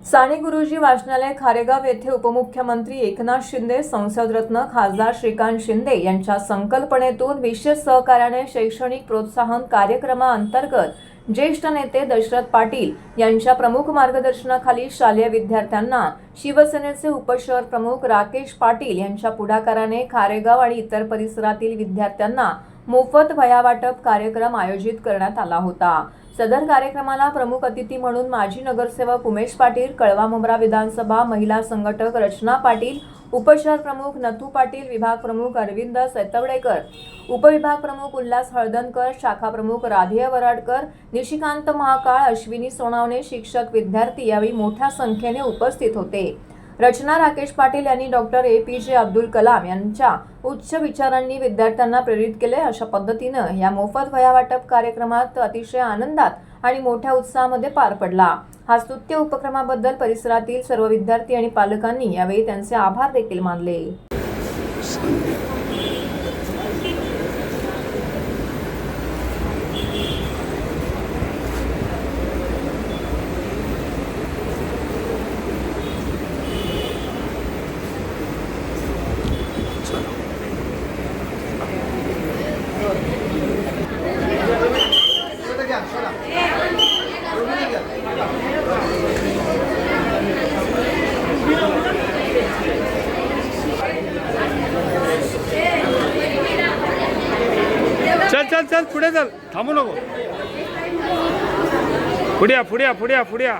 साने गुरुजी वाचनालय खारेगाव येथे उपमुख्यमंत्री एकनाथ शिंदे, संसदरत्न खासदार श्रीकांत शिंदे यांच्या संकल्पनेतून विशेष सहकार्याने शैक्षणिक प्रोत्साहन कार्यक्रमाअंतर्गत ज्येष्ठ नेते दशरथ पाटील यांच्या प्रमुख मार्गदर्शनाखाली शालेय विद्यार्थ्यांना शिवसेनेचे उपशहर प्रमुख राकेश पाटील यांच्या पुढाकाराने खारेगाव आणि इतर परिसरातील विद्यार्थ्यांना मोफत वह्या वाटप कार्यक्रम आयोजित करण्यात आला होता। सदर कार्यक्रमाला प्रमुख अतिथी म्हणून माजी नगरसेवक उमेश पाटील, कळवा मुंब्रा विधानसभा महिला संघटक रचना पाटील, उपशहर प्रमुख नथू पाटील, विभाग प्रमुख अरविंद सैतवडेकर, उपविभाग प्रमुख उल्हास हळदणकर, शाखा प्रमुख राधेय वराडकर, निशिकांत महाकाळ, अश्विनी सोनावणे, शिक्षक, विद्यार्थी यावेळी मोठ्या संख्येने उपस्थित होते। रचना राकेश पाटील यांनी डॉक्टर APJ अब्दुल कलाम यांच्या उच्च विचारांनी विद्यार्थ्यांना प्रेरित केले। अशा पद्धतीने या मोफत वह्या वाटप कार्यक्रमात अतिशय आनंदात आणि मोठ्या उत्साहामध्ये पार पडला। हा स्तुत्य उपक्रमाबद्दल परिसरातील सर्व विद्यार्थी आणि पालकांनी यावेळी त्यांचे आभार देखील मानले। चल चल चल पुढे चल, थांबू नको, पुढे या पुढे या पुढे या पुढे या।